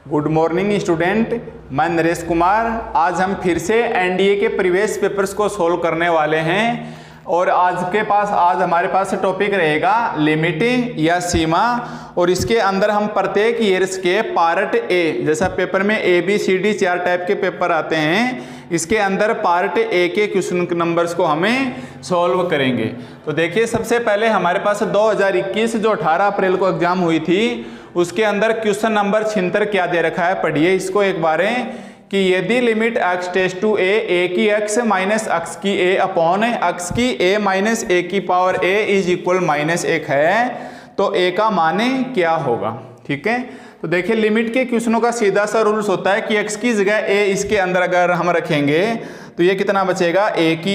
Good morning student, मैं नरेश कुमार। आज हम फिर से एनडीए के प्रीवियस पेपर्स को सोल्व करने वाले हैं और आज हमारे पास टॉपिक रहेगा लिमिट या सीमा। और इसके अंदर हम प्रत्येक ईयर्स के पार्ट ए, जैसा पेपर में A B C D 4 type के पेपर आते हैं, इसके अंदर पार्ट ए के क्वेश्चन नंबर्स को हमें सॉल्व करेंगे। तो देखिए, सबसे पहले हमारे पास 2021 जो 18 अप्रैल को एग्जाम हुई थी, उसके अंदर क्वेश्चन नंबर 76 क्या दे रखा है, पढ़िए इसको एक बार कि यदि लिमिट x टेस्ट टू ए की x माइनस x की a अपॉन x की a माइनस a की पावर a इज इक्वल -1 है, तो a का माने क्या होगा। ठीक है, तो देखिए लिमिट के क्वेश्चनों का सीधा सा रूल्स होता है कि x की जगह a इसके अंदर अगर हम रखेंगे तो ये कितना बचेगा, a की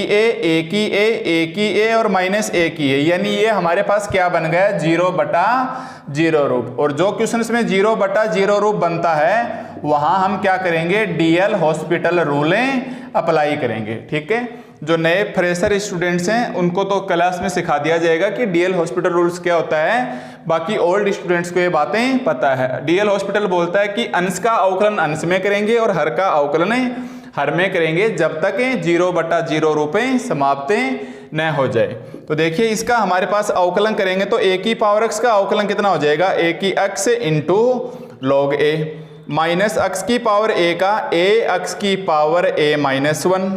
a और माइनस a की a, यानी ये हमारे पास क्या बन गया, 0/0 रूप। और जो क्वेश्चन में 0/0 रूप बनता है वहां हम क्या करेंगे, डीएल हॉस्पिटल रूलें अप्लाई करेंगे। ठीक है, जो नए फ्रेशर स्टूडेंट्स हैं उनको तो क्लास में सिखा दिया जाएगा कि डीएल हॉस्पिटल रूल्स क्या होता है, बाकी ओल्ड स्टूडेंट्स को ये बातें पता है। डीएल हॉस्पिटल बोलता है कि अंश का अवकलन अंश में करेंगे और हर का अवकलन हर में करेंगे जब तक 0/0 रूपें समाप्त न हो जाए। तो देखिए इसका हमारे पास अवकलन करेंगे तो a की पावर x का अवकलन कितना हो जाएगा, a की x into log a minus x की पावर a का a x की पावर a माइनस 1,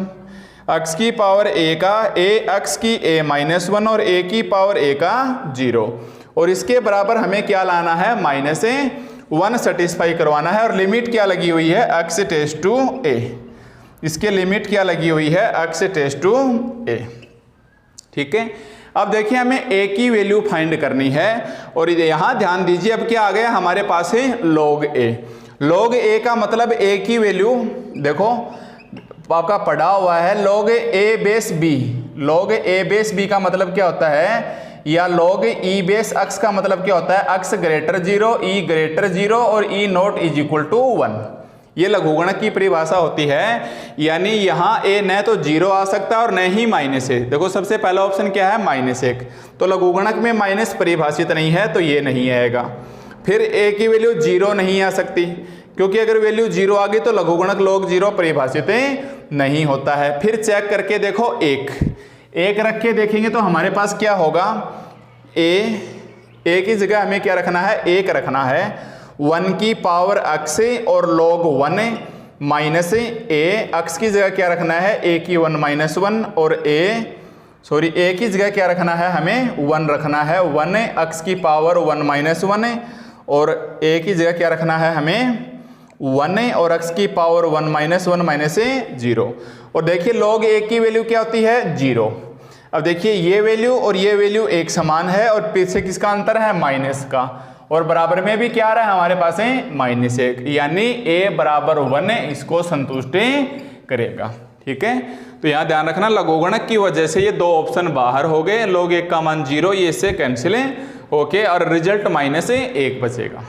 x की पावर a का a x की a माइनस 1 और a की पावर a का 0। और इसके बराबर हमें क्या लाना है, -1 सेटिस्फाई करवाना है। और लिमिट क्या लगी हुई है, x टेस्ट टू a, इसके लिमिट क्या लगी हुई है, x टेस्ट टू a। ठीक है, अब देखिए हमें a की वैल्यू फाइंड करनी है और यहां ध्यान दीजिए, अब क्या आ गया हमारे पास है log a। log a का मतलब a की वैल्यू देखो आपका पढ़ा हुआ है log a base b। log a base b का मतलब क्या होता है, या log e बेस x का मतलब क्या होता है, x ग्रेटर 0 e ग्रेटर 0 और e not is equal to 1। ये लघुगणक की परिभाषा होती है, यानी यहाँ a न तो 0 आ सकता है और न ही -1। देखो सबसे पहला ऑप्शन क्या है, -1, तो लघुगणक में माइनस परिभाषित नहीं है तो ये नहीं आएगा। फिर a की वैल्यू 0 नहीं आ सकती, क्योंकि अगर वैल्यू 0 आ गई तो लघुगणक log 0 परिभाषित नहीं होता है। फिर चेक करके देखो 1 रख के देखेंगे तो हमारे पास क्या होगा, a की जगह हमें क्या रखना है, 1 रखना है, 1 की पावर x और log 1 माइनस a, x की जगह क्या रखना है, a की 1 माइनस 1 और a की जगह क्या रखना है, हमें 1 रखना है, 1 x की पावर 1 माइनस 1 और a की जगह क्या रखना है, हमें 1 और x की पावर 1 माइनस 1 माइनस 0। और देखिए log a की वैल्यू क्या होती है, 0। अब देखिए ये वैल्यू और ये वैल्यू एक समान है और पीछे किसका अंतर है, माइनस का, और बराबर में भी क्या आ रहा है हमारे पास है -1, यानी a बराबर 1 इसको संतुष्ट करेगा। ठीक है, तो यहाँ ध्यान रखना लघुगणक की वजह से ये 2 ऑप्शन बाहर हो गए, log 1 का मान 0, ये इससे कैंसिल ओके, और रिजल्ट -1 बचेगा।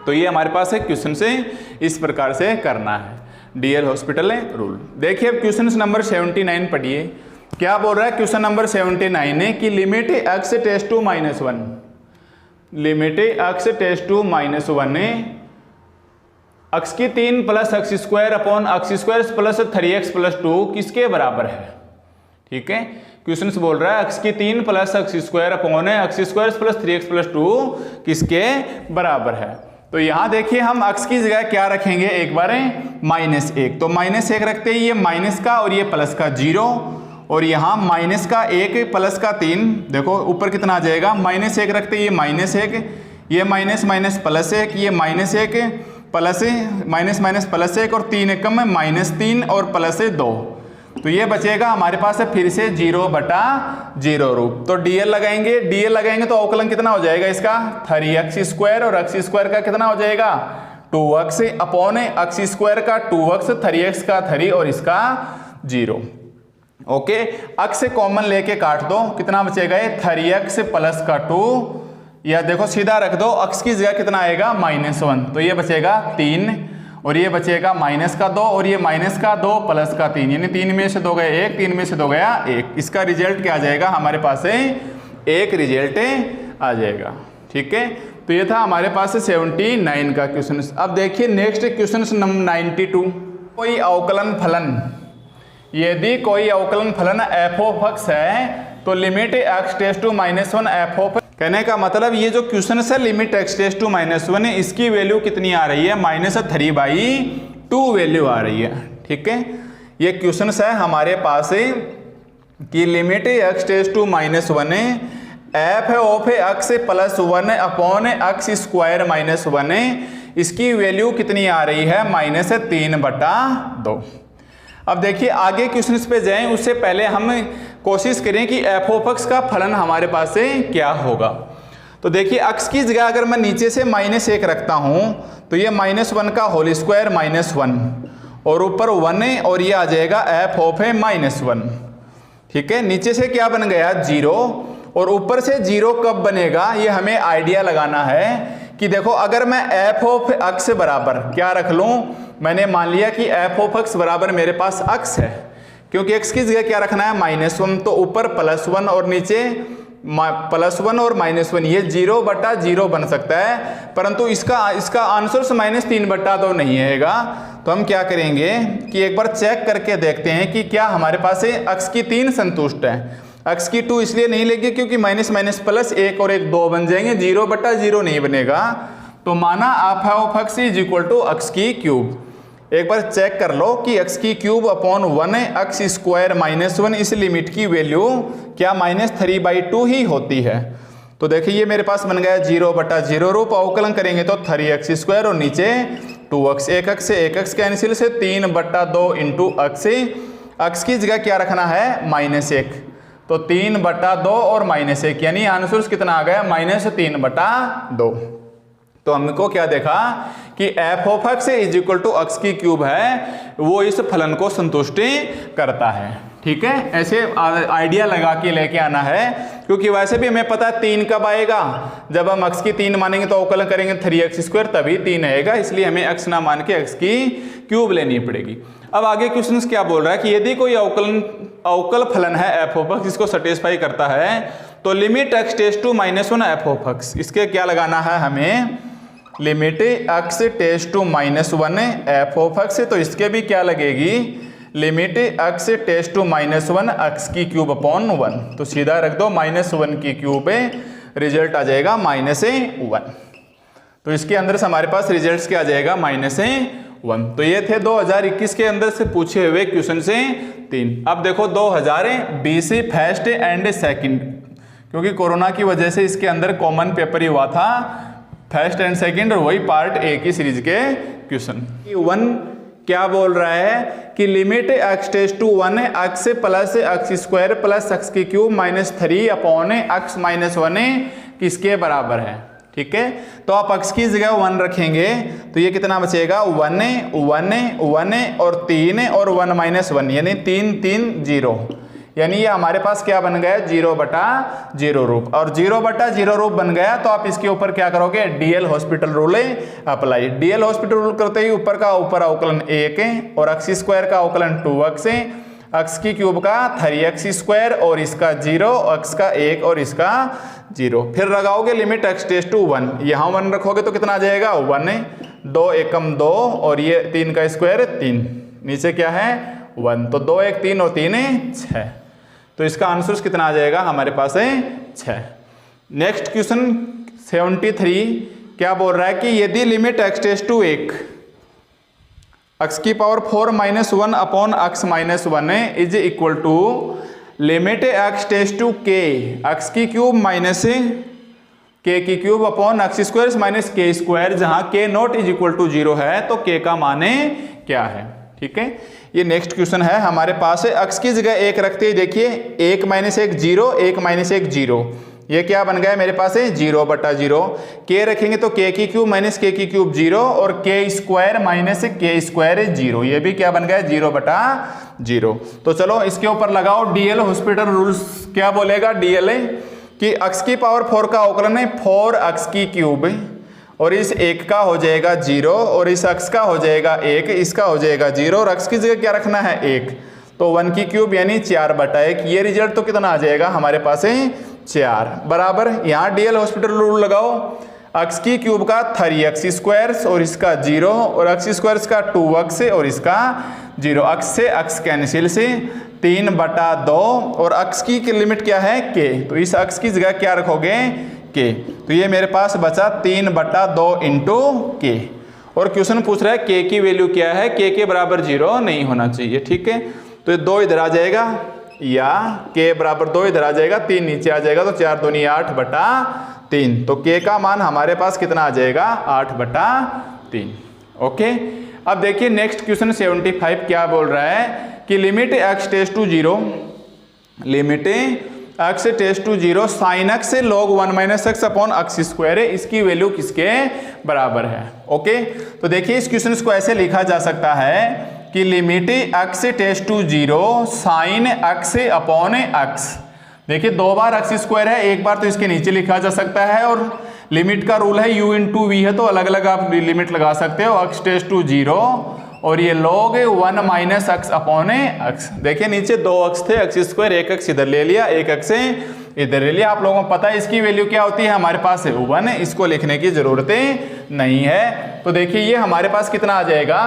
तो ये हमारे पास है क्वेश्चन से इस प्रकार से करना है डीएल हॉस्पिटल रूल। देखिए अब क्वेश्चन नंबर 79 पढ़िए, क्या बोल रहा है क्वेश्चन नंबर 79 है कि limit x tends to -1, limit x tends to -1 x की 3 प्लस x square upon x square plus 3x plus 2 किसके बराबर है। ठीक है, क्वेश्चन बोल रहा है x की 3 प्लस x square upon x square plus 3x plus 2 किसके बराबर है। तो यहां देखिए हम x की जगह क्या रखेंगे, एक बार -1, तो -1 रखते ही ये माइनस का और ये प्लस का 0, और यहाँ माइनस का 1 प्लस का 3, देखो ऊपर कितना आ जाएगा, -1 रखते ही ये -1, ये माइनस माइनस प्लस 1, ये -1 प्लस माइनस माइनस प्लस 1 और 3 एकम में -3 और प्लस 2, तो ये बचेगा हमारे पास है फिर से 0/0 रूप। तो डीएल लगाएंगे तो अवकलन कितना हो जाएगा इसका, 3x स्क्वायर और x स्क्वायर का कितना हो जाएगा, 2x अपॉन x स्क्वायर का 2x, 3x का 3 और इसका 0। ओके, x से कॉमन लेके काट दो, कितना बचेगा, ये 3x प्लस का 2, या देखो सीधा रख दो, x की जगह कितना आएगा, -1, तो ये बचेगा 3 और ये बचेगा माइनस का 2 और ये माइनस का 2 प्लस का 3, यानी 3 में से 2 गए 1, 3 में से 2 गया 1। इसका रिजल्ट क्या आ जाएगा, हमारे पास है 1 रिजल्ट आ जाएगा। ठीक है, तो ये था हमारे पास 79 का क्वेश्चन। अब देखिए नेक्स्ट क्वेश्चन नंबर 92। कोई अवकलन फलन, यदि कोई अवकलन फलन एफ ऑफ एक्स है तो limit x tends to minus one f of, कहने का मतलब ये जो क्वेश्चन है limit x tends to minus one है, इसकी वैल्यू कितनी आ रही है, -3/2 वैल्यू आ रही है। ठीक है, ये क्वेश्चन है हमारे पास कि limit x tends to minus one f of x plus 1 upon x square minus 1, इसकी वैल्यू कितनी आ रही है, -3/2। अब देखिए आगे क्वेश्चन पे जाएं उससे पहले हम कोशिश करें कि एफ ऑफ एक्स का फलन हमारे पास से क्या होगा। तो देखिए एक्स की जगह अगर मैं नीचे से -1 रखता हूं तो ये -1 का होल स्क्वायर -1 और ऊपर 1 है और ये आ जाएगा एफ ऑफ -1। ठीक है, नीचे से क्या बन गया 0 और ऊपर से 0 कब बनेगा ये हमें आइडिया लगाना है कि देखो अगर मैं एफ ऑफ एक्स बराबर क्या रख लूं, मैंने मान लिया कि एफ ऑफ एक्स बराबर मेरे पास एक्स है, क्योंकि एक्स की जगह क्या रखना है -1, तो ऊपर +1 और नीचे +1 और -1, ये 0/0 बन सकता है, परंतु इसका आंसर से -3/2 नहीं आएगा। तो हम क्या करेंगे कि एक बार चेक करके देखते हैं कि क्या हमारे पास एक्स की 3 संतुष्ट है। एक्स की 2 इसलिए नहीं लेंगे क्योंकि -- +1 और 1 2 बन जाएंगे, 0/0 नहीं बनेगा। तो माना f of x is equal to x की क्यूब। एक बार चेक कर लो कि एक्स की क्यूब अपॉन 1 एक्स स्क्वायर -1, इस लिमिट की वैल्यू क्या -3/2 ही होती है। तो देखिए ये मेरे पास बन गया 0/0 रूप, अवकलन करेंगे तो 3x² और नीचे 2x, 1x से 1x कैंसिल से 3/2 इंटू एक्स। एक्स की जगह क्या रखना है -1, तो 3/2 और -1 यानी आंसर कितना आ गया -3/2। तो हमको क्या देखा कि f of x is equal to x की क्यूब है, वो इस फलन को संतुष्टि करता है। ठीक है, ऐसे आइडिया लगा के लेके आना है, क्योंकि वैसे भी हमें पता है 3 कब आएगा, जब हम एक्स की 3 मानेंगे तो अवकलन करेंगे 3x² तभी 3 आएगा, इसलिए हमें एक्स ना मान के एक्स की क्यूब लेनी पड़ेगी। अब आगे क्वेश्चन क्या बोल रहा है कि यदि कोई अवकल फलन है एफ ऑफ एक्स जिसको सेटिस्फाई करता है तो limit x tends to -1 f of x, इसके क्या लगाना है हमें, limit x tends to -1 f of x, तो इसके भी क्या लगेगी limit x tends to -1 x की क्यूब अपॉन 1, तो सीधा रख दो -1 की क्यूब पे, रिजल्ट आ जाएगा -1। तो इसके अंदर से हमारे पास रिजल्ट क्या आ जाएगा -1। तो ये थे 2021 के अंदर से पूछे हुए क्वेश्चन से 3। अब देखो 2020 फर्स्ट एंड सेकंड, क्योंकि कोरोना की वजह से इसके अंदर कॉमन पेपर ही हुआ था, फर्स्ट एंड सेकंड और वही पार्ट 1 की सीरीज के क्वेश्चन। 1 क्या बोल रहा है कि limit x tends to 1 x plus x² plus x की क्यूब -3 अपॉन x -1 किसके बराबर है। ठीक है, तो आप x की जगह 1 रखेंगे तो ये कितना बचेगा 1 1 1 और 3 और 1 -1 यानी 3 3 0, यानी ये हमारे पास क्या बन गया 0/0 रूप। और 0/0 रूप बन गया तो आप इसके ऊपर क्या करोगे DL hospital rule apply. DL hospital rule करते ही ऊपर का ऊपर अवकलन 1 है और x² का अवकलन 2x है, x की क्यूब का 3x² और इसका 0, x का 1 और इसका 0। फिर लगाओगे लिमिट x टेस टू 1, यहाँ 1 रखोगे तो कितना आ जाएगा 1 2 एकम 2 और ये 3 का स्क्वायर 3, नीचे क्या है 1, तो 2 1 3 और 3 6, तो इसका आंसर कितना आ जाएगा हमारे पास है 6। नेक्स्ट क्वेश्चन 73 क्या बोल रहा है कि यदि limit x tends to 1 x की power 4 -1 upon x -1 is equal to limit x tends to k x की क्यूब माइनस k की cube upon x² minus k², जहां k not is equal to 0 है तो k का मान क्या है। ठीक है, ये नेक्स्ट क्वेश्चन है हमारे पास है। x की जगह 1 रखते ही देखिए 1 - 1 0, 1 - 1 0, ये क्या बन गया मेरे पास है 0/0। k रखेंगे तो k की क्यूब माइनस k की क्यूब 0 और k² माइनस k² 0, ये भी क्या बन गया 0/0। तो चलो इसके ऊपर लगाओ डीएल हॉस्पिटल रूल्स, क्या बोलेगा डीएल कि x की पावर 4 का अवकलन है 4x की क्यूब और इस 1 का हो जाएगा 0 और इस x का हो जाएगा 1, इसका हो जाएगा 0 और x की जगह क्या रखना है 1, तो 1 की क्यूब यानी 4/1, ये रिजल्ट तो कितना आ जाएगा हमारे पास है 4 बराबर। यहाँ डीएल हॉस्पिटल रूल लगाओ, अक्स की क्यूब का 3x² और इसका 0 और x² का 2x और इसका 0, अक्स से अक्स कैंसिल से 3/2 और अक्स की लिमिट क्या है k, तो इस अक्स की जगह क्या रखोगे k, तो ये मेरे पास बचा 3/2 इंटू k। और क्वेश्चन पूछ रहा है k की वैल्यू क्या है, k के बराबर 0 नहीं होना चाहिए, ठीक है। तो ये 2 इधर आ जाएगा या k बराबर 2 इधर आ जाएगा, 3 नीचे आ जाएगा, तो 4 दूनी 8/3, तो k का मान हमारे पास कितना आ जाएगा 8/3। ओके, अब देखिए नेक्स्ट क्वेश्चन 75 क्या बोल रहा है कि limit x tends to 0, limit x tends to 0 sin x से log 1 - x अपॉन x² है, इसकी वैल्यू किसके बराबर है। ओके, तो देखिए इस क्वेश्चन को ऐसे लिखा जा सकता है कि limit x tends to 0 sin x upon x। देखिए 2 बार x² है, एक बार तो इसके नीचे लिखा जा सकता है, और लिमिट का रूल है u × v है, तो अलग अलग आप लिमिट लगा सकते हो। x टेस्ट टू 0 और ये log 1 - x अपॉन x। देखिए नीचे 2 x थे, x², एक x इधर ले लिया, एक x इधर ले लिया। आप लोगों को पता है इसकी वैल्यू क्या होती है, हमारे पास है 1, इसको लिखने की जरूरत नहीं है। तो देखिए ये हमारे पास कितना आ जाएगा,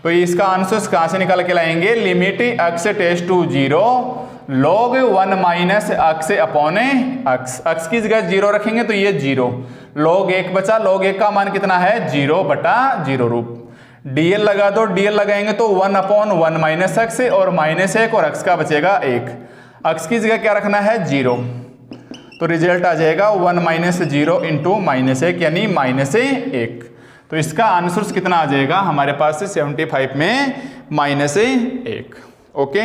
तो इसका आंसर कहाँ से निकाल के लाएंगे, limit x tends to 0 log 1 - x upon x। x की जगह 0 रखेंगे तो ये 0, log 1 बचा, log 1 का मान कितना है 0/0 रूप। dl लगा दो, dl लगाएंगे तो 1/1 - x और -1 और x का बचेगा 1, x की जगह क्या रखना है 0, तो रिजल्ट आ जाएगा 1 - 0 इंटू -1 यानी -1। तो इसका आंसर कितना आ जाएगा हमारे पास से 75 में -1। ओके,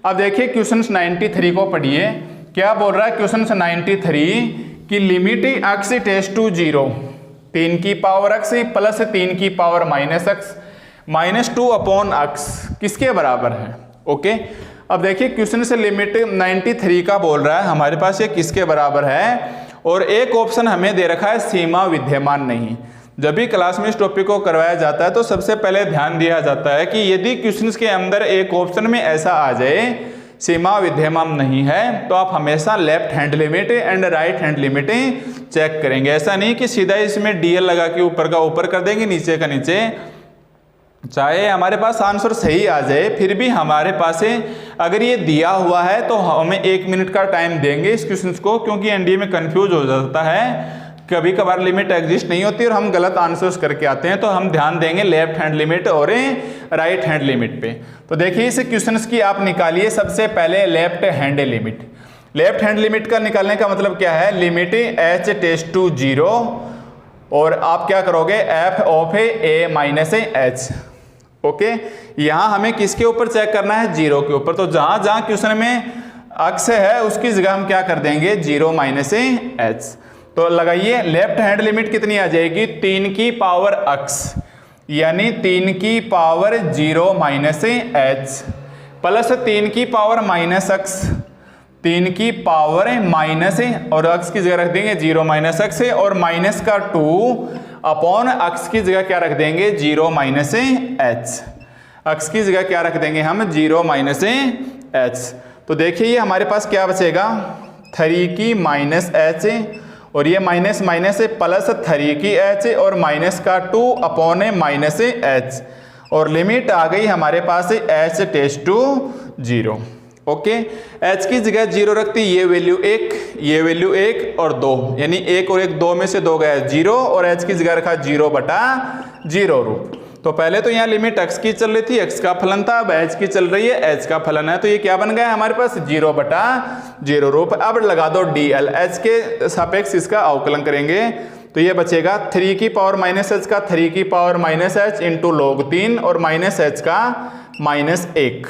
अब देखिए क्वेश्चन 93 को पढ़िए, क्या बोल रहा है क्वेश्चन 93 कि लिमिट x टेस्ट टू 0 3 की पावर x प्लस 3 की पावर -x -2 अपॉन x किसके बराबर है। ओके, अब देखिए क्वेश्चन से लिमिट 93 का बोल रहा है हमारे पास ये किसके बराबर है, और एक ऑप्शन हमें दे रखा है सीमा विद्यमान नहीं। जब भी क्लास में इस टॉपिक को करवाया जाता है तो सबसे पहले ध्यान दिया जाता है कि यदि क्वेश्चंस के अंदर एक ऑप्शन में ऐसा आ जाए सीमा विद्यमान नहीं है, तो आप हमेशा left hand limit and right hand limit check करेंगे। ऐसा नहीं कि सीधा इसमें डीएल लगा के ऊपर का ऊपर कर देंगे, नीचे का नीचे। चाहे हमारे पास आंसर सही आ जाए, फिर भी हमारे पास अगर ये दिया हुआ है तो हमें 1 मिनट का टाइम देंगे इस क्वेश्चन को, क्योंकि एनडीए में कंफ्यूज हो जाता है, कभी कभार लिमिट एग्जिस्ट नहीं होती और हम गलत आंसर्स करके आते हैं। तो हम ध्यान देंगे लेफ्ट हैंड लिमिट और राइट हैंड लिमिट पे। तो देखिए इस क्वेश्चंस की आप निकालिए सबसे पहले left hand limit. Left hand limit का निकालने का मतलब क्या है, लिमिट h टेस्ट टू 0 और आप क्या करोगे f of a - h। Okay, यहाँ हमें किसके ऊपर चेक करना है, 0 के ऊपर। तो जहां जहां क्वेश्चन में x है उसकी जगह हम क्या कर देंगे 0 - h। तो लगाइए लेफ्ट हैंड लिमिट कितनी आ जाएगी 3 की पावर x यानी 3 की पावर 0 - h प्लस 3 की पावर -x, 3 की पावर माइनस और x की जगह रख देंगे 0 - x और माइनस का 2 अपॉन x की जगह क्या रख देंगे 0 - h। x की जगह क्या रख देंगे हम 0 - h। तो देखिए ये हमारे पास क्या बचेगा 3 की -h और ये माइनस माइनस प्लस 3 की h और माइनस का 2 अपॉन -h और लिमिट आ गई हमारे पास h tends to 0। Okay, h की जगह 0 रखती ये वैल्यू 1, ये वैल्यू 1 और 2 यानी 1 और 1 2 में से 2 गया 0 और h की जगह रखा 0/0 रूप। तो पहले तो यहाँ लिमिट x की चल रही थी, x का फलन था, अब h की चल रही है, h का फलन है, तो ये क्या बन गया हमारे पास 0/0 रूप। अब लगा दो dl, h के सापेक्ष इसका अवकलन करेंगे तो ये बचेगा 3 की पावर -h का 3 की पावर -h इंटू log 3 और -h का -1,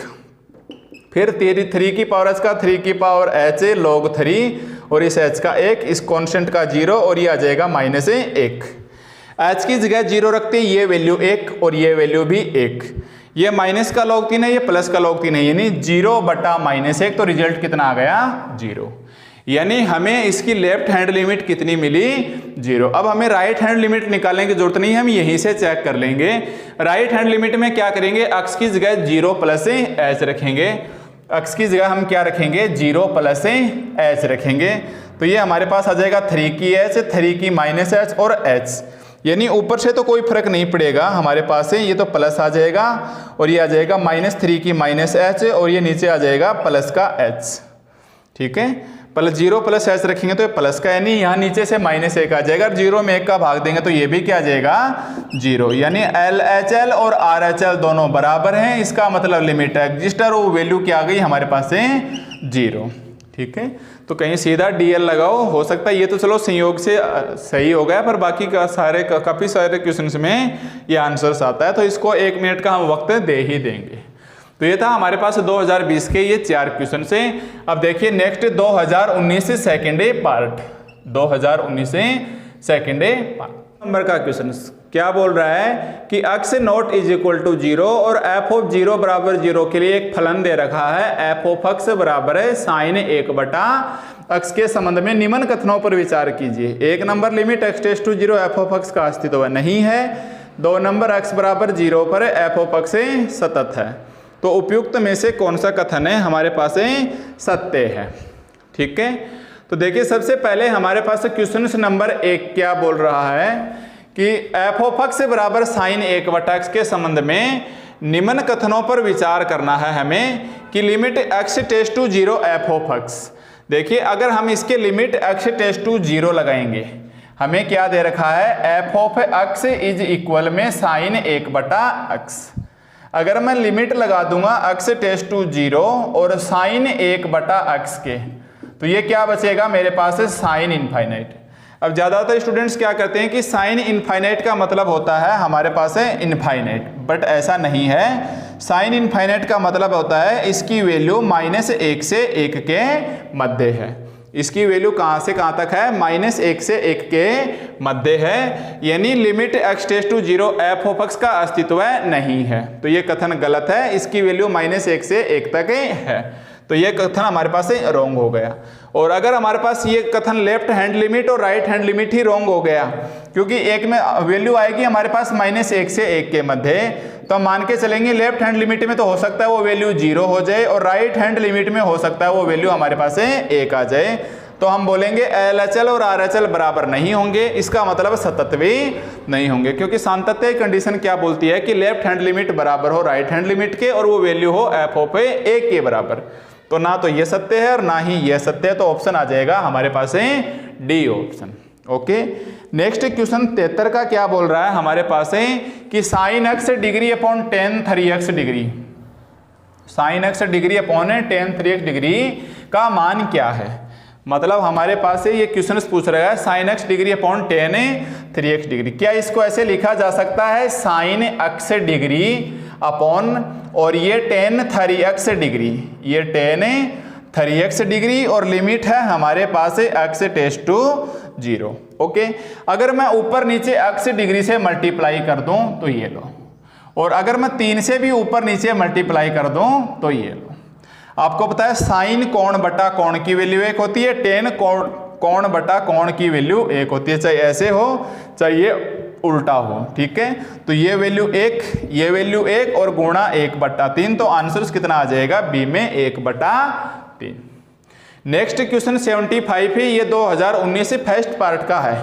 फिर 3 की पावर h का 3 की पावर h log 3 और इस h का 1, इस कांस्टेंट का 0 और ये आ जाएगा -1। h की जगह 0 रखते हैं, ये वैल्यू 1 और ये वैल्यू भी 1, ये माइनस का log 3 है, ये प्लस का log 3 है, यानी 0/-1। तो रिजल्ट कितना आ गया 0, यानी हमें इसकी लेफ्ट हैंड लिमिट कितनी मिली 0। अब हमें राइट हैंड लिमिट निकालने की जरूरत नहीं है, हम यहीं से चेक कर लेंगे। राइट हैंड लिमिट में क्या करेंगे, x की जगह 0 + h रखेंगे, x की जगह हम क्या रखेंगे 0 + h रखेंगे। तो ये हमारे पास आ जाएगा 3 की h, 3 की माइनस h और h, यानी ऊपर से तो कोई फर्क नहीं पड़ेगा हमारे पास से, ये तो प्लस आ जाएगा और ये आ जाएगा -3 की माइनस h और ये नीचे आ जाएगा प्लस का h। ठीक है, प्लस 0 प्लस h रखेंगे तो ये प्लस का, यानी यहाँ नीचे से -1 आ जाएगा। 0 में 1 का भाग देंगे तो ये भी क्या आ जाएगा 0, यानी LHL और RHL दोनों बराबर हैं। इसका मतलब लिमिट एग्जिस्टर वो वैल्यू क्या आ गई हमारे पास से 0। ठीक है, तो कहीं सीधा DL लगाओ, हो सकता है ये तो चलो संयोग से सही हो गया, पर बाकी का काफ़ी सारे क्वेश्चंस में ये आंसर्स आता है, तो इसको 1 मिनट का हम वक्त दे ही देंगे। तो ये था हमारे पास 2020 के ये 4 क्वेश्चन से। अब देखिए नेक्स्ट 2019 से सेकेंड पार्ट, 2019 से सेकेंड पार्ट नंबर का क्वेश्चन क्या बोल रहा है कि x not is equal to 0 और f ऑफ 0 बराबर 0 के लिए एक फलन दे रखा है, f ऑफ x बराबर है sin 1/x के संबंध में निम्न कथनों पर विचार कीजिए। 1 number limit x tends to 0 f of x का अस्तित्व नहीं है। 2 नंबर x बराबर 0 पर f ऑफ x सतत है। तो उपयुक्त में से कौन सा कथन है हमारे पास सत्य है। ठीक है, तो देखिए सबसे पहले हमारे पास क्वेश्चन नंबर 1 क्या बोल रहा है कि f ऑफ x बराबर sin 1/x के संबंध में निम्न कथनों पर विचार करना है हमें कि limit x tends to 0 f of x। देखिए अगर हम इसके लिमिट x टेंड्स टू 0 लगाएंगे, हमें क्या दे रखा है f of x is equal में sin 1/x। अगर मैं लिमिट लगा दूंगा x टेंड्स टू 0 और sin 1/x के, तो ये क्या बचेगा मेरे पास है साइन इनफाइनाइट। अब ज़्यादातर स्टूडेंट्स क्या करते हैं कि साइन इनफाइनाइट का मतलब होता है हमारे पास है इनफाइनाइट, बट ऐसा नहीं है। साइन इनफाइनाइट का मतलब होता है इसकी वैल्यू -1 से 1 के मध्य है। इसकी वैल्यू कहाँ से कहाँ तक है, -1 से 1 के मध्य है, यानी limit x tends to 0 f of x का अस्तित्व नहीं है। तो ये कथन गलत है, इसकी वैल्यू -1 से 1 तक है, तो ये कथन हमारे पास रॉन्ग हो गया। और अगर हमारे पास ये कथन लेफ्ट हैंड लिमिट और राइट हैंड लिमिट ही रॉन्ग हो गया, क्योंकि एक में वैल्यू आएगी हमारे पास -1 से 1 के मध्य, तो हम मान के चलेंगे लेफ्ट हैंड लिमिट में तो हो सकता है वो वैल्यू 0 हो जाए और राइट हैंड लिमिट में हो सकता है वो वैल्यू हमारे पास 1 आ जाए। तो हम बोलेंगे LHL और RHL बराबर नहीं होंगे, इसका मतलब सतत भी नहीं होंगे, क्योंकि सांतत्य कंडीशन क्या बोलती है कि लेफ्ट हैंड लिमिट बराबर हो राइट हैंड लिमिट के और वो वैल्यू हो f ऑफ 1 के बराबर। तो ना तो ये सत्य है और ना ही ये सत्य है, तो ऑप्शन आ जाएगा हमारे पास D option. Okay, next question 73 का क्या बोल रहा है हमारे पास कि sin x degree upon tan 3x degree, sin x degree upon tan 3x degree का मान क्या है। मतलब हमारे पास ये क्वेश्चन पूछ रहा है sin x degree upon tan 3x degree. क्या इसको ऐसे लिखा जा सकता है sin x डिग्री अपॉन और ये tan 3x डिग्री, ये tan 3x डिग्री और लिमिट है हमारे पास x टेंड्स टू 0। ओके, अगर मैं ऊपर नीचे x डिग्री से मल्टीप्लाई कर दूं तो ये लो, और अगर मैं 3 से भी ऊपर नीचे मल्टीप्लाई कर दूं तो ये लो। आपको पता है साइन कोण बटा कोण की वैल्यू 1 होती है, tan कोण बटा कोण की वैल्यू 1 होती है, चाहे ऐसे हो चाहे उल्टा हो। ठीक है, तो ये वैल्यू 1, ये वैल्यू 1 और गुणा 1/3, तो आंसर कितना आ जाएगा बी में 1/3। नेक्स्ट क्वेश्चन 75 है, ये 2019 से फर्स्ट पार्ट का है।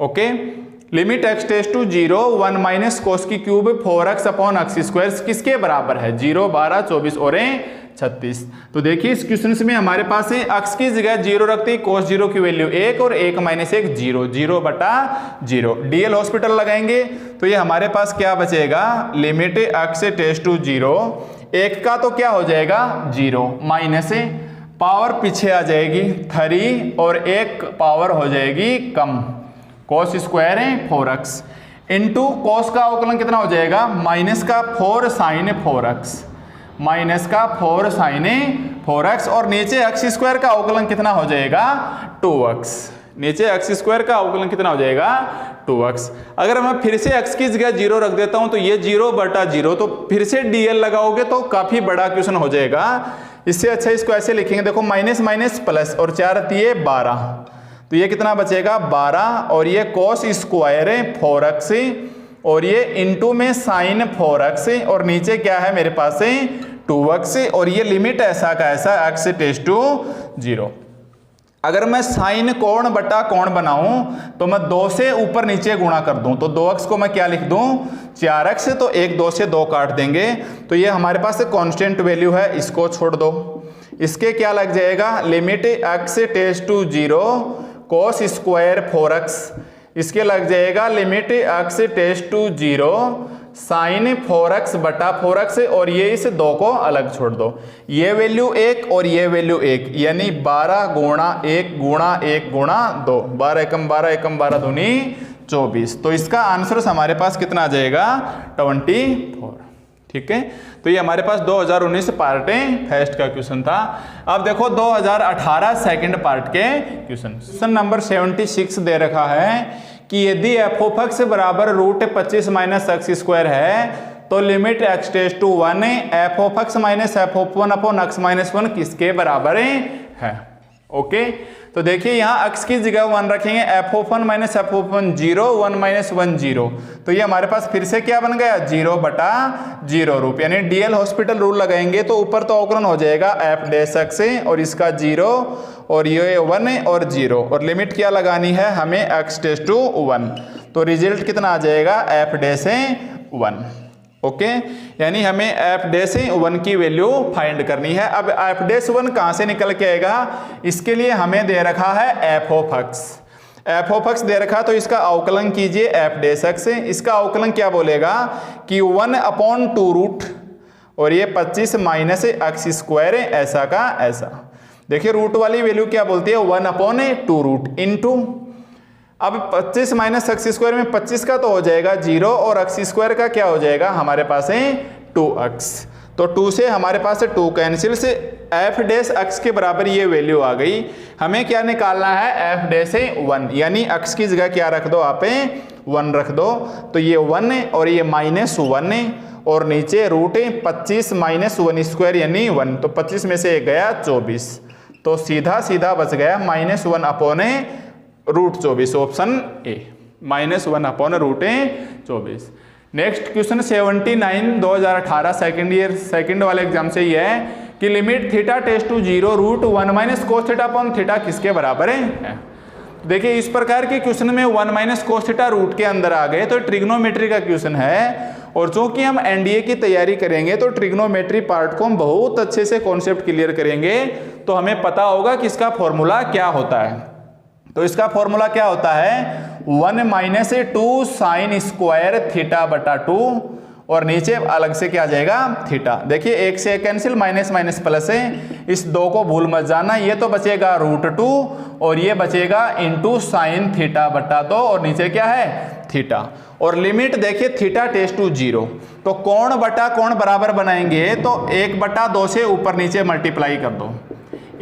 Okay, limit x tends to 0 1 minus cos की cube 4x upon x square किसके बराबर है, 0 12 24 और 36। तो देखिए इस क्वेश्चन में हमारे पास x की जगह 0 रखते cos 0 की वैल्यू 1 और 1 माइनस 1 0, 0/0। DL हॉस्पिटल लगाएंगे तो ये हमारे पास क्या बचेगा, लिमिट x टेंड्स टू 0, 1 का तो क्या हो जाएगा 0 माइनस पावर पीछे आ जाएगी 3 और 1 पावर हो जाएगी कम, cos स्क्वायर है 4x इंटू कॉस का अवकलन कितना हो जाएगा, माइनस का 4 साइन 4x, माइनस का 4 साइन 4x और नीचे x स्क्वायर का अवकलन कितना हो जाएगा 2x, नीचे x स्क्वायर का अवकलन कितना हो जाएगा 2x। अगर मैं फिर से x की जगह 0 रख देता हूं तो ये 0/0, तो फिर से DL लगाओगे तो काफी बड़ा क्वेश्चन हो जाएगा। इससे अच्छा इसको ऐसे लिखेंगे, देखो माइनस माइनस प्लस और 4 दिए 12, तो ये कितना बचेगा 12 और ये cos स्क्वायर है 4x और ये इंटू में साइन 4x और नीचे क्या है मेरे पास 2x और ये लिमिट ऐसा का ऐसा x टेंड्स टू 0। अगर मैं साइन कोण बटा कोण बनाऊं तो मैं 2 से ऊपर नीचे गुणा कर दूं, तो 2x को मैं क्या लिख दूं 4x, तो 1 2 से 2 काट देंगे, तो ये हमारे पास कांस्टेंट वैल्यू है, इसको छोड़ दो। इसके क्या लग जाएगा, limit x tends to 0 cos square 4x, इसके लग जाएगा limit x tends to 0 sine 4x बटा 4x, और ये इस 2 को अलग छोड़ दो, ये वैल्यू 1 और ये वैल्यू 1, यानी 12 गुणा 1 गुणा 1 गुणा 2, 12 एकम 12 एकम 12 दूनी 24। तो इसका आंसर हमारे पास कितना आ जाएगा 24। ठीक है, तो ये हमारे पास 2019 पार्ट फर्स्ट का क्वेश्चन था। अब देखो 2018 सेकंड पार्ट के क्वेश्चन नंबर 76 दे रखा है कि यदि एफ ऑफ एक्स बराबर रूट 25 माइनस एक्स स्क्वायर है तो limit x tends to 1 f of x minus f of 1 upon x minus 1 किसके बराबर है। ओके, तो देखिए यहाँ x की जगह 1 रखेंगे, F of 1 minus f of 1 0 1 minus 1 0, तो ये हमारे पास फिर से क्या बन गया 0 बटा 0 रूप, यानी डीएल हॉस्पिटल रूल लगाएंगे तो ऊपर तो अवकलन हो जाएगा एफ डैश एक्स और इसका 0 और ये 1 और 0, और लिमिट क्या लगानी है हमें x टेंड्स टू 1, तो रिजल्ट कितना आ जाएगा एफ डैश 1। ओके, यानी हमें एफ डैश 1 की वैल्यू फाइंड करनी है। अब एफ डैश 1 कहां से निकल के आएगा, इसके लिए हमें दे रखा है F of X, F of X दे रखा, तो इसका अवकलन कीजिए एफ डैश एक्स, इसका अवकलन क्या बोलेगा कि 1 अपॉन 2 रूट और ये 25 माइनस एक्स स्क्वायर ऐसा का ऐसा। देखिए रूट वाली वैल्यू क्या बोलती है 1 अपॉन 2 रूट इनटू, अब 25 माइनस एक्स स्क्वायर में 25 का तो हो जाएगा 0 और एक्स स्क्वायर का क्या हो जाएगा हमारे पास है 2x, तो 2 से हमारे पास 2 कैंसिल से एफ डैश एक्स के बराबर ये वैल्यू आ गई। हमें क्या निकालना है एफ डैश 1, यानी x की जगह क्या रख दो आप 1 रख दो, तो ये 1 और ये माइनस 1 और नीचे रूट 25 माइनस 1 स्क्वायर यानी 1, तो 25 में से 1 गया 24, तो सीधा सीधा बच गया -1 अपॉन रूट 24, ऑप्शन ए -1 अपॉन root 24। Next question 79 2018 second year second वाले एग्जाम से ये है कि limit theta tends to 0 root 1 minus cos theta upon theta किसके बराबर है। देखिए इस प्रकार के क्वेश्चन में 1 माइनस कोस थीटा रूट के अंदर आ गए तो ट्रिग्नोमेट्री का क्वेश्चन है, और चूंकि हम एनडीए की तैयारी करेंगे तो ट्रिग्नोमेट्री पार्ट को हम बहुत अच्छे से कॉन्सेप्ट क्लियर करेंगे, तो हमें पता होगा कि इसका फॉर्मूला क्या होता है। तो इसका फॉर्मूला क्या होता है 1 माइनस 2 साइन स्क्वायर थीटा बटा 2, और नीचे अलग से क्या आ जाएगा थीटा। देखिए 1 से 1 कैंसिल, माइनस माइनस प्लस है, इस 2 को भूल मत जाना, ये तो बचेगा रूट 2 और ये बचेगा इंटू साइन थीटा बटा 2 और नीचे क्या है थीटा, और लिमिट देखिए थीटा टेंड्स टू 0, तो कोण बटा कोण बराबर बनाएंगे तो 1 बटा 2 से ऊपर नीचे मल्टीप्लाई कर दो,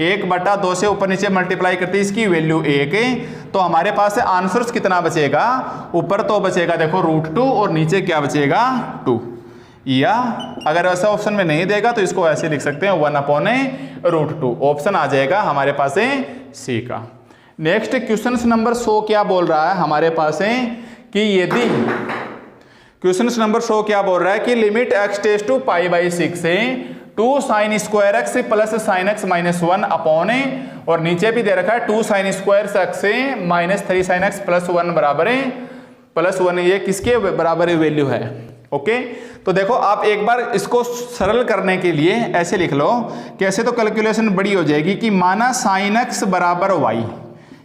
1 बटा 2 से ऊपर नीचे मल्टीप्लाई करते इसकी वैल्यू 1 है, तो हमारे पास आंसर कितना बचेगा, ऊपर तो बचेगा देखो रूट 2 और नीचे क्या बचेगा 2, या अगर ऐसा ऑप्शन में नहीं देगा तो इसको ऐसे लिख सकते हैं 1 अपॉन रूट 2, ऑप्शन आ जाएगा हमारे पास सी का। नेक्स्ट क्वेश्चन नंबर 100 क्या बोल रहा है हमारे पास है कि यदि क्वेश्चन नंबर 100 क्या बोल रहा है कि लिमिट x टेंड्स टू π/6 से 2 sine square x plus sine x minus 1 upon, और नीचे भी दे रखा है 2 साइन स्क्वायर एक्स से -3 साइन एक्स प्लस 1 बराबर है +1, ये किसके बराबर वैल्यू है। ओके, तो देखो आप एक बार इसको सरल करने के लिए ऐसे लिख लो, कैसे तो कैलकुलेशन बड़ी हो जाएगी कि माना साइन एक्स बराबर वाई,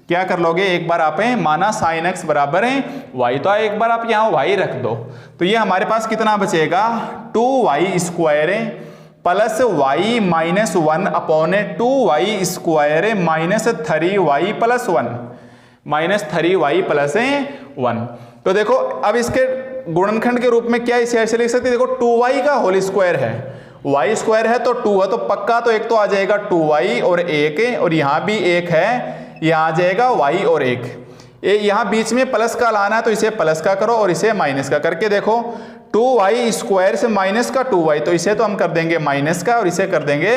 क्या कर लोगे एक बार आप माना साइन एक्स बराबर है वाई, तो एक बार आप यहाँ वाई रख दो, तो ये हमारे पास कितना बचेगा 2y square plus y minus 1 upon 2y square minus 3y plus 1 -3y plus 1। तो देखो अब इसके गुणनखंड के रूप में क्या इसे ऐसे लिख सकते हैं, देखो 2y का होल स्क्वायर है, y स्क्वायर है तो 2 है, तो पक्का तो एक तो आ जाएगा 2y और 1 है, और यहाँ भी 1 है, यहाँ आ जाएगा y और 1, यहाँ बीच में प्लस का लाना है तो इसे प्लस का करो और इसे माइनस का करके देखो, 2y स्क्वायर से माइनस का 2y, तो इसे तो हम कर देंगे माइनस का और इसे कर देंगे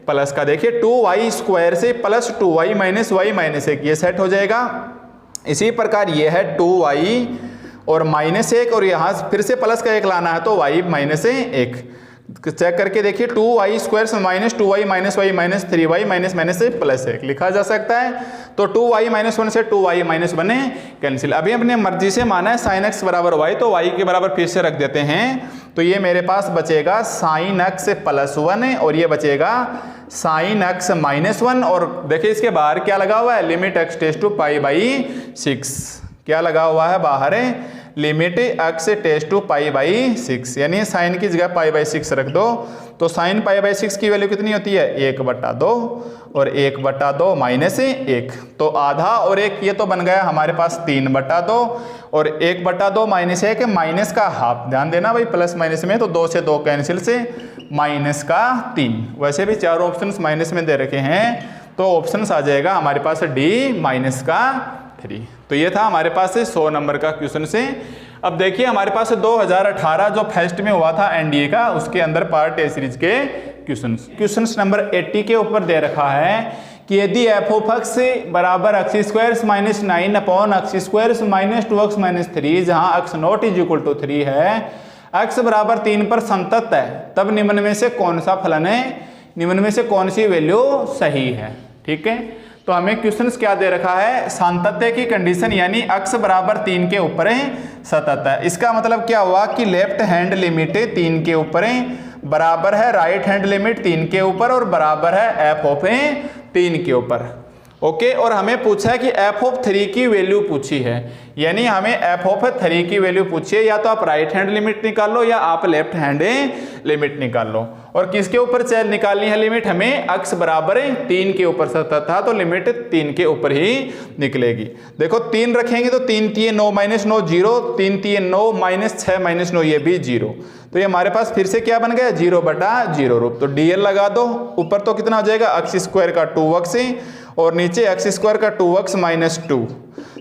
प्लस का। देखिए 2y स्क्वायर से plus 2y minus y minus 1, ये सेट हो जाएगा। इसी प्रकार ये है 2y और -1 और यहाँ फिर से प्लस का 1 लाना है तो y -1, चेक करके देखिए 2y square minus 2y minus y minus 3y minus minus से प्लस 1 लिखा जा सकता है। तो 2y माइनस 1 से 2y माइनस 1 कैंसिल। अभी अपने मर्जी से माना है साइन x बराबर y, तो y के बराबर फिर से रख देते हैं। तो ये मेरे पास बचेगा साइन x प्लस 1 और ये बचेगा साइन x माइनस 1। और देखिए इसके बाहर क्या लगा हुआ है, limit x tends to pi by 6। क्या लगा हुआ है बाहर, limit x tends to pi by 6, यानी साइन की जगह पाई बाई 6 रख दो। तो साइन पाई बाई 6 की वैल्यू कितनी होती है, 1/2 और 1/2 माइनस 1, तो आधा और 1 ये तो बन गया हमारे पास 3/2 और 1/2 माइनस 1 माइनस का हाफ। ध्यान देना भाई प्लस माइनस में, तो 2 से 2 कैंसिल से माइनस का 3। वैसे भी चारों ऑप्शंस माइनस में दे रखे हैं, तो ऑप्शंस आ जाएगा हमारे पास डी माइनस का 3। तो ये था हमारे पास 100 नंबर का क्वेश्चन से। अब देखिए हमारे पास 2018 जो फर्स्ट में हुआ था एनडीए का, उसके अंदर पार्ट ए सीरीज के क्वेश्चंस नंबर 80 के ऊपर दे रखा है कि यदि एफ ऑफ एक्स बराबर x square minus 9 upon x square minus 2x minus 3, जहां x not is equal to 3 है, एक्स बराबर 3 पर संतत है, तब निम्न में से कौन सा फलन है, निम्न में से कौन सी वैल्यू सही है। ठीक है, तो हमें क्वेश्चंस क्या दे रखा है, सातत्य की कंडीशन, यानी x बराबर 3 के ऊपर सतत है। इसका मतलब क्या हुआ कि लेफ्ट हैंड लिमिट 3 के ऊपर बराबर है राइट हैंड लिमिट 3 के ऊपर और बराबर है f ऑफ 3 के ऊपर। ओके, और हमें पूछा है कि f ऑफ 3 की वैल्यू पूछी है, यानी हमें f ऑफ 3 की वैल्यू पूछी है। या तो आप राइट हैंड लिमिट निकाल लो या आप लेफ्ट हैंड लिमिट निकाल लो। और किसके ऊपर चल निकालनी है लिमिट, हमें x बराबर 3 के ऊपर सतत था, तो लिमिट 3 के ऊपर ही निकलेगी। देखो 3 रखेंगे तो 3 3 9 माइनस 9 0, 3 3 9 माइनस 6 माइनस 9 ये भी 0। तो ये हमारे पास फिर से क्या बन गया 0/0 रूप। तो dl लगा दो, ऊपर तो कितना हो जाएगा x स्क्वायर का 2x और नीचे x स्क्वायर का 2x माइनस 2।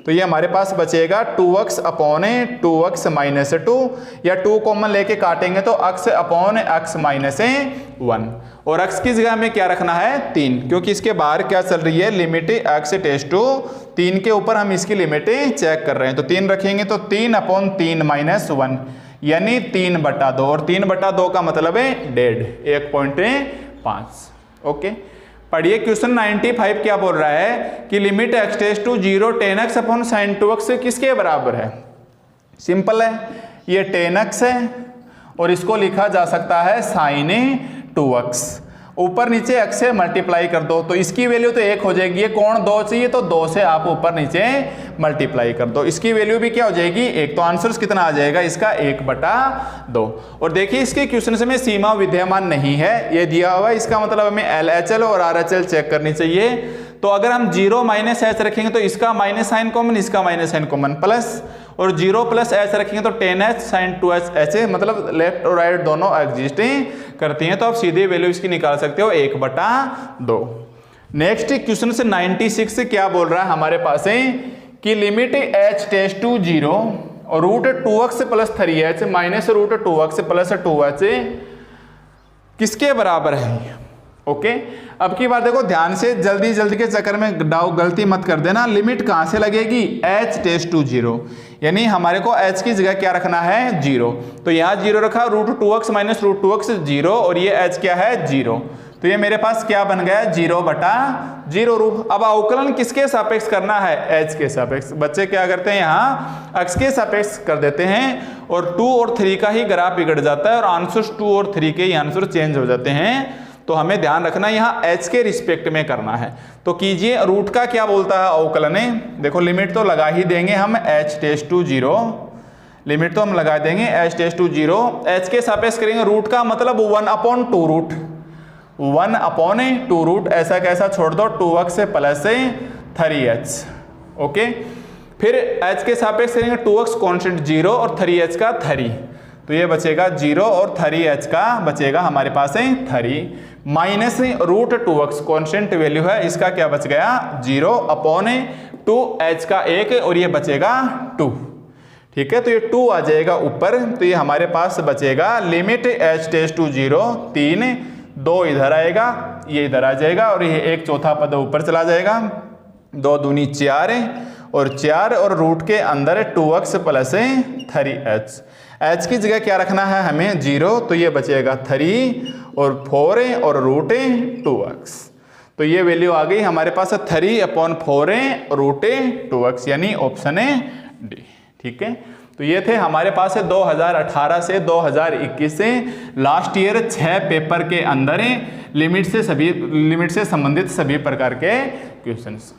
तो ये हमारे पास बचेगा 2x अपॉन 2x माइनस 2, या 2 कॉमन लेके काटेंगे तो x अपॉन x माइनस 1। और x की जगह में क्या रखना है 3, क्योंकि इसके बाहर क्या चल रही है लिमिट x टेस्ट टू 3 के ऊपर हम इसकी लिमिट चेक कर रहे हैं। तो 3 रखेंगे तो 3 अपॉन 3 माइनस 1, यानी 3/2, और 3/2 का मतलब है 1.5। ओके, पढ़िए क्वेश्चन 95 क्या बोल रहा है कि limit x tends to 0 10x upon sine 2x किसके बराबर है। सिंपल है, ये 10x है और इसको लिखा जा सकता है साइन 2x। ऊपर नीचे x से मल्टीप्लाई कर दो तो इसकी वैल्यू तो 1 हो जाएगी। ये कोण 2 चाहिए तो 2 से आप ऊपर नीचे मल्टीप्लाई कर दो, इसकी वैल्यू भी क्या हो जाएगी 1। तो आंसर कितना आ जाएगा इसका 1/2। और देखिए इसके क्वेश्चन में सीमा विद्यमान नहीं है, ये दिया हुआ है, इसका मतलब हमें LHL और RHL चेक करनी चाहिए। तो अगर हम 0 माइनस h रखेंगे तो इसका माइनस साइन कॉमन, इसका माइनस साइन कॉमन, प्लस, और 0 प्लस h रखेंगे तो 10h साइन 2h, मतलब लेफ्ट और राइट दोनों एग्जिस्ट करती हैं। तो आप सीधे वैल्यू इसकी निकाल सकते हो 1/2। नेक्स्ट क्वेश्चन से 96 से क्या बोल रहा है हमारे पास कि लिमिट h टेस्ट टू 0 और root 2x plus 3h minus root 2x plus 2h किसके बराबर है। ओके, अब की बात देखो ध्यान से, जल्दी के चक्कर में गलती मत कर देना। लिमिट कहां से लगेगी, h टेस्ट टू 0, यानी हमारे को h की जगह क्या रखना है 0। तो यहाँ 0 रखा, root 2x minus root 2x 0, और ये h क्या है 0। तो ये मेरे पास क्या बन गया 0/0 रूप। अब अवकलन किसके सापेक्ष करना है, h के सापेक्ष। बच्चे क्या करते हैं यहाँ x के सापेक्ष कर देते हैं और 2 और 3 का ही ग्राफ बिगड़ जाता है और आंसर 2 और 3 के ही आंसर चेंज हो जाते हैं। तो हमें ध्यान रखना यहाँ h के रिस्पेक्ट में करना है। तो कीजिए, रूट का क्या बोलता है अवकलन, देखो लिमिट तो लगा ही देंगे हम h टेस्ट टू 0, लिमिट तो हम लगा देंगे h टेस्ट टू 0, h के सापेक्ष करेंगे, रूट का मतलब 1/2 रूट, 1/2 रूट, ऐसा कैसा छोड़ दो 2x से प्लस 3h। ओके, फिर h के सापेक्ष करेंगे 2x कॉन्स्टेंट 0 और 3h का 3, तो ये बचेगा 0 और 3h का बचेगा हमारे पास 3 minus root 2x constant value है, इसका क्या बच गया 0/2h का 1 और ये बचेगा 2। ठीक है, तो ये 2 आ जाएगा ऊपर। तो ये हमारे पास बचेगा लिमिट h टेस्ट टू 0 3, 2 इधर आएगा, ये इधर आ जाएगा और ये 1 चौथा पद ऊपर चला जाएगा, 2 दूनी 4 और 4 और रूट के अंदर 2x प्लस 3h। h की जगह क्या रखना है हमें 0, तो ये बचेगा 3 और 4 और रूट 2x। तो ये वैल्यू आ गई हमारे पास 3/4 रूट 2x, यानी ऑप्शन है डी। ठीक है, तो ये थे हमारे पास 2018 से 2021 से लास्ट ईयर 6 पेपर के अंदर लिमिट से संबंधित सभी प्रकार के क्वेश्चंस।